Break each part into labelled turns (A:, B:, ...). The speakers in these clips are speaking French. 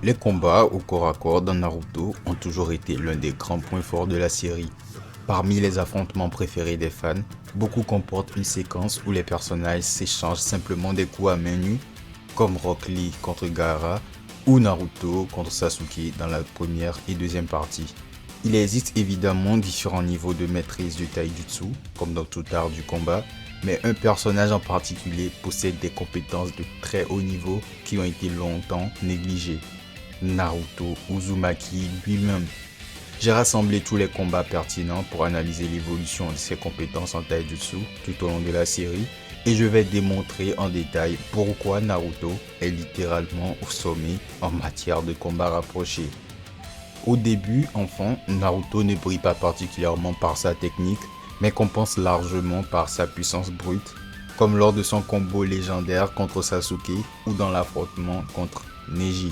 A: Les combats au corps à corps dans Naruto ont toujours été l'un des grands points forts de la série. Parmi les affrontements préférés des fans, beaucoup comportent une séquence où les personnages s'échangent simplement des coups à main nue, comme Rock Lee contre Gaara ou Naruto contre Sasuke dans la première et deuxième partie. Il existe évidemment différents niveaux de maîtrise du taijutsu, comme dans tout art du combat, mais un personnage en particulier possède des compétences de très haut niveau qui ont été longtemps négligées. Naruto Uzumaki lui-même. J'ai rassemblé tous les combats pertinents pour analyser l'évolution de ses compétences en taijutsu tout au long de la série et je vais démontrer en détail pourquoi Naruto est littéralement au sommet en matière de combat rapproché. Au début, enfant, Naruto ne brille pas particulièrement par sa technique, mais compense largement par sa puissance brute, comme lors de son combo légendaire contre Sasuke ou dans l'affrontement contre Neji.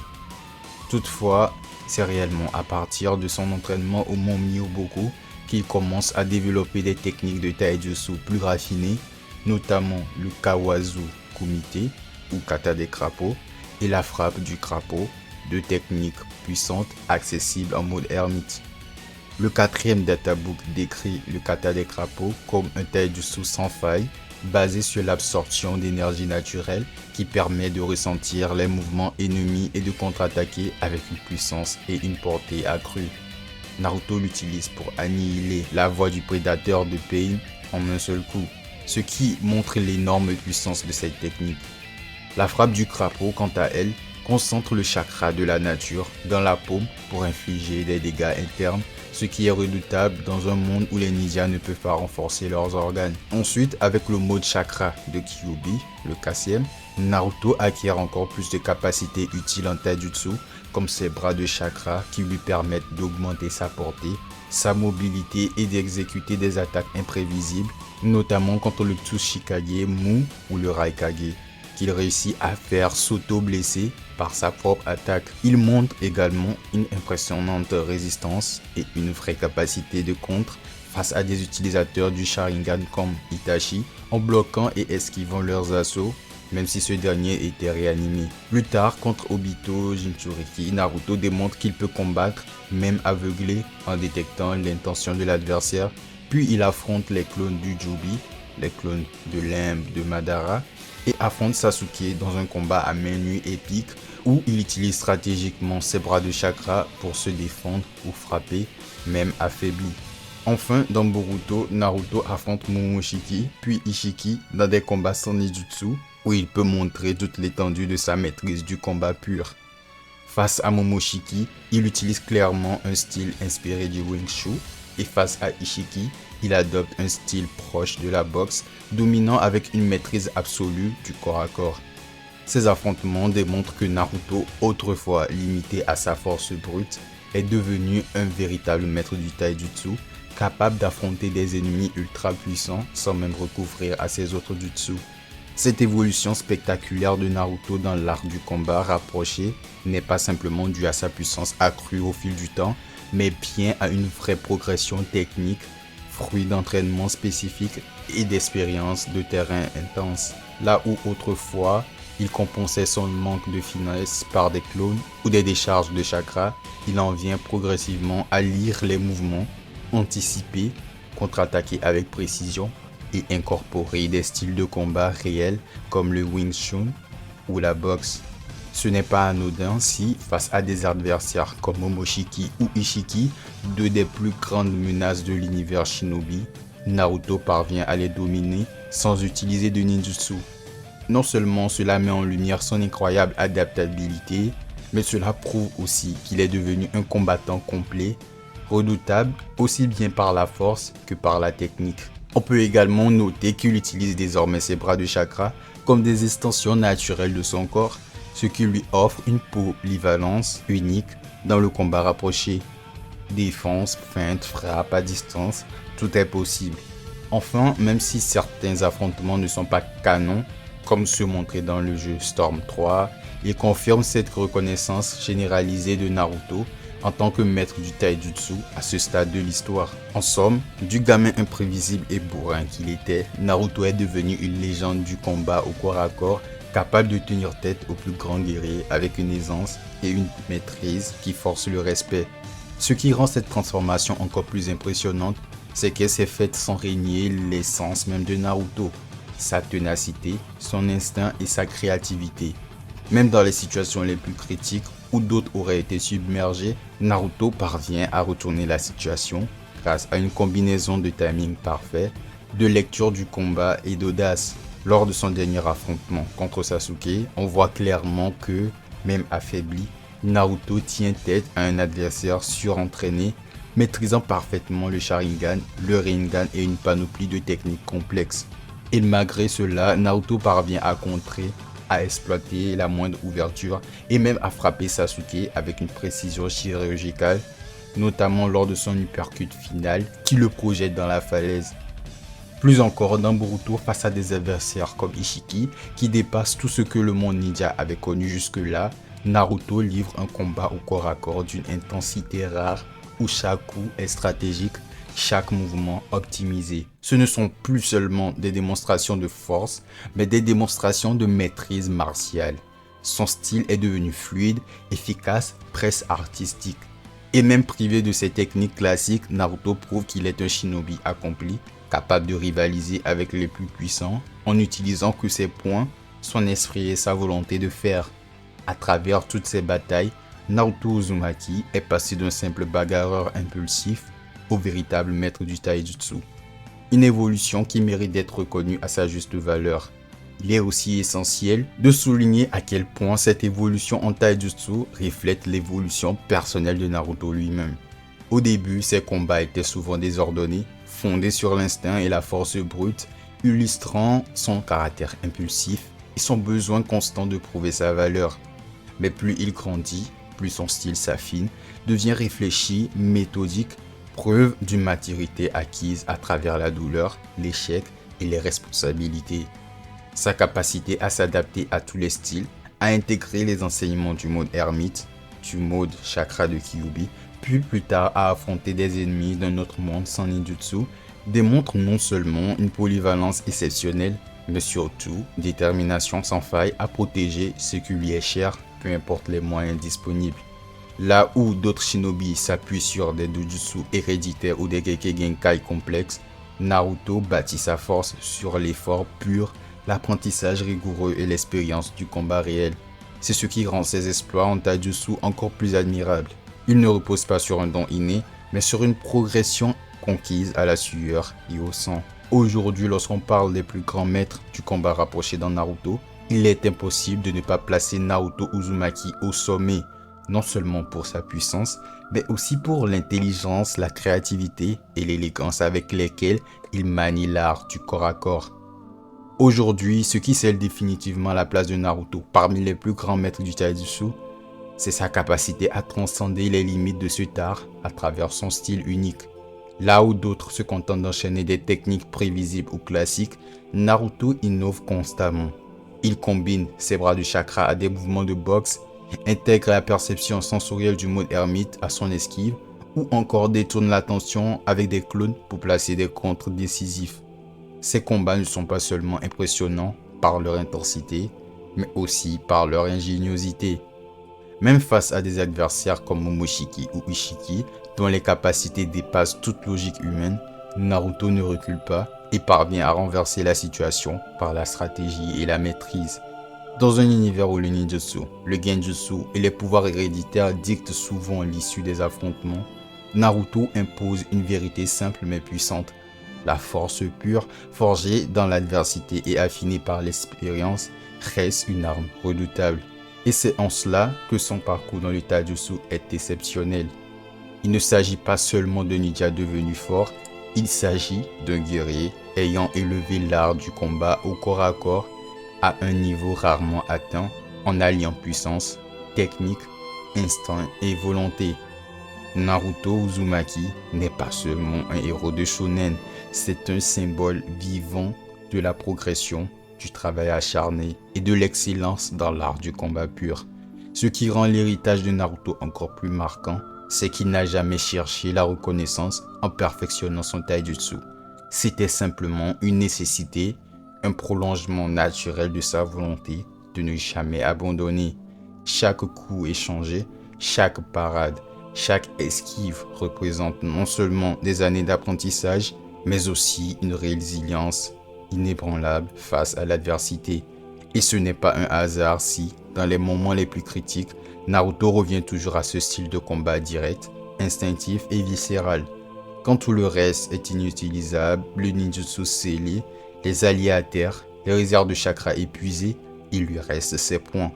A: Toutefois, c'est réellement à partir de son entraînement au mont Myoboku qu'il commence à développer des techniques de taijutsu plus raffinées, notamment le Kawazu Kumite ou kata des crapauds et la frappe du crapaud, deux techniques puissantes accessibles en mode ermite. Le quatrième databook décrit le kata des crapauds comme un taijutsu sans faille, basé sur l'absorption d'énergie naturelle qui permet de ressentir les mouvements ennemis et de contre-attaquer avec une puissance et une portée accrues. Naruto l'utilise pour annihiler la voix du prédateur de Pain en un seul coup, ce qui montre l'énorme puissance de cette technique. La frappe du crapaud, quant à elle, concentre le chakra de la nature dans la paume pour infliger des dégâts internes, ce qui est redoutable dans un monde où les ninjas ne peuvent pas renforcer leurs organes. Ensuite, avec le mode chakra de Kyuubi, le 4e, Naruto acquiert encore plus de capacités utiles en taijutsu, comme ses bras de chakra qui lui permettent d'augmenter sa portée, sa mobilité et d'exécuter des attaques imprévisibles, notamment contre le Tsuchikage Mou ou le Raikage, qu'il réussit à faire s'auto-blesser par sa propre attaque. Il montre également une impressionnante résistance et une vraie capacité de contre face à des utilisateurs du Sharingan comme Itachi, en bloquant et esquivant leurs assauts, même si ce dernier était réanimé. Plus tard, contre Obito Jinchuriki, Naruto démontre qu'il peut combattre, même aveuglé, en détectant l'intention de l'adversaire, puis il affronte les clones du Jubi, les clones de Limbe de Madara, et affronte Sasuke dans un combat à main nue épique où il utilise stratégiquement ses bras de chakra pour se défendre ou frapper, même affaibli. Enfin, dans Boruto, Naruto affronte Momoshiki puis Ishiki dans des combats sans ninjutsu où il peut montrer toute l'étendue de sa maîtrise du combat pur. Face à Momoshiki, il utilise clairement un style inspiré du Wing-Chun et face à Ishiki, il adopte un style proche de la boxe, dominant avec une maîtrise absolue du corps à corps. Ces affrontements démontrent que Naruto, autrefois limité à sa force brute, est devenu un véritable maître du taijutsu, capable d'affronter des ennemis ultra puissants sans même recourir à ses autres jutsu. Cette évolution spectaculaire de Naruto dans l'art du combat rapproché n'est pas simplement due à sa puissance accrue au fil du temps, mais bien à une vraie progression technique, fruit d'entraînement spécifique et d'expérience de terrain intense. Là où autrefois, il compensait son manque de finesse par des clones ou des décharges de chakra, il en vient progressivement à lire les mouvements, anticiper, contre-attaquer avec précision et incorporer des styles de combat réels comme le Wing Chun ou la boxe. Ce n'est pas anodin si, face à des adversaires comme Momoshiki ou Ishiki, deux des plus grandes menaces de l'univers shinobi, Naruto parvient à les dominer sans utiliser de ninjutsu. Non seulement cela met en lumière son incroyable adaptabilité, mais cela prouve aussi qu'il est devenu un combattant complet, redoutable aussi bien par la force que par la technique. On peut également noter qu'il utilise désormais ses bras de chakra comme des extensions naturelles de son corps, ce qui lui offre une polyvalence unique dans le combat rapproché. Défense, feinte, frappe à distance, tout est possible. Enfin, même si certains affrontements ne sont pas canons, comme ceux montrés dans le jeu Storm 3, il confirme cette reconnaissance généralisée de Naruto en tant que maître du taijutsu à ce stade de l'histoire. En somme, du gamin imprévisible et bourrin qu'il était, Naruto est devenu une légende du combat au corps à corps capable de tenir tête aux plus grands guerriers avec une aisance et une maîtrise qui force le respect. Ce qui rend cette transformation encore plus impressionnante, c'est qu'elle s'est faite sans régner l'essence même de Naruto, sa ténacité, son instinct et sa créativité. Même dans les situations les plus critiques où d'autres auraient été submergés, Naruto parvient à retourner la situation grâce à une combinaison de timing parfait, de lecture du combat et d'audace. Lors de son dernier affrontement contre Sasuke, on voit clairement que, même affaibli, Naruto tient tête à un adversaire surentraîné, maîtrisant parfaitement le Sharingan, le Rinnegan et une panoplie de techniques complexes. Et malgré cela, Naruto parvient à contrer, à exploiter la moindre ouverture et même à frapper Sasuke avec une précision chirurgicale, notamment lors de son uppercut final qui le projette dans la falaise. Plus encore dans Boruto face à des adversaires comme Ishiki qui dépassent tout ce que le monde ninja avait connu jusque-là, Naruto livre un combat au corps à corps d'une intensité rare où chaque coup est stratégique, chaque mouvement optimisé. Ce ne sont plus seulement des démonstrations de force, mais des démonstrations de maîtrise martiale. Son style est devenu fluide, efficace, presque artistique. Et même privé de ses techniques classiques, Naruto prouve qu'il est un shinobi accompli, capable de rivaliser avec les plus puissants en n'utilisant que ses points, son esprit et sa volonté de faire. À travers toutes ces batailles, Naruto Uzumaki est passé d'un simple bagarreur impulsif au véritable maître du taijutsu. Une évolution qui mérite d'être reconnue à sa juste valeur. Il est aussi essentiel de souligner à quel point cette évolution en taijutsu reflète l'évolution personnelle de Naruto lui-même. Au début, ses combats étaient souvent désordonnés, fondés sur l'instinct et la force brute, illustrant son caractère impulsif et son besoin constant de prouver sa valeur. Mais plus il grandit, plus son style s'affine, devient réfléchi, méthodique, preuve d'une maturité acquise à travers la douleur, l'échec et les responsabilités. Sa capacité à s'adapter à tous les styles, à intégrer les enseignements du mode ermite, du mode chakra de Kyuubi, puis plus tard à affronter des ennemis d'un autre monde sans ninjutsu, démontre non seulement une polyvalence exceptionnelle, mais surtout une détermination sans faille à protéger ce qui lui est cher, peu importe les moyens disponibles. Là où d'autres shinobi s'appuient sur des dojutsu héréditaires ou des Gekkei Genkai complexes, Naruto bâtit sa force sur l'effort pur, l'apprentissage rigoureux et l'expérience du combat réel. C'est ce qui rend ses exploits en taijutsu encore plus admirables. Il ne repose pas sur un don inné, mais sur une progression conquise à la sueur et au sang. Aujourd'hui, lorsqu'on parle des plus grands maîtres du combat rapproché dans Naruto, il est impossible de ne pas placer Naruto Uzumaki au sommet, non seulement pour sa puissance, mais aussi pour l'intelligence, la créativité et l'élégance avec lesquelles il manie l'art du corps à corps. Aujourd'hui, ce qui scelle définitivement la place de Naruto parmi les plus grands maîtres du taijutsu, c'est sa capacité à transcender les limites de cet art à travers son style unique. Là où d'autres se contentent d'enchaîner des techniques prévisibles ou classiques, Naruto innove constamment. Il combine ses bras de chakra à des mouvements de boxe, intègre la perception sensorielle du mode ermite à son esquive, ou encore détourne l'attention avec des clones pour placer des contres décisifs. Ces combats ne sont pas seulement impressionnants par leur intensité, mais aussi par leur ingéniosité. Même face à des adversaires comme Momoshiki ou Ishiki, dont les capacités dépassent toute logique humaine, Naruto ne recule pas et parvient à renverser la situation par la stratégie et la maîtrise. Dans un univers où le ninjutsu, le genjutsu et les pouvoirs héréditaires dictent souvent l'issue des affrontements, Naruto impose une vérité simple mais puissante. La force pure, forgée dans l'adversité et affinée par l'expérience, reste une arme redoutable. Et c'est en cela que son parcours dans le taijutsu est exceptionnel. Il ne s'agit pas seulement d'un ninja devenu fort, il s'agit d'un guerrier ayant élevé l'art du combat au corps à corps à un niveau rarement atteint en alliant puissance, technique, instinct et volonté. Naruto Uzumaki n'est pas seulement un héros de shonen, c'est un symbole vivant de la progression, du travail acharné et de l'excellence dans l'art du combat pur. Ce qui rend l'héritage de Naruto encore plus marquant, c'est qu'il n'a jamais cherché la reconnaissance en perfectionnant son taijutsu. C'était simplement une nécessité, un prolongement naturel de sa volonté, de ne jamais abandonner. Chaque coup échangé, chaque parade, chaque esquive représente non seulement des années d'apprentissage, mais aussi une résilience inébranlable face à l'adversité. Et ce n'est pas un hasard si, dans les moments les plus critiques, Naruto revient toujours à ce style de combat direct, instinctif et viscéral. Quand tout le reste est inutilisable, le ninjutsu scellé, les alliés à terre, les réserves de chakra épuisées, il lui reste ses points.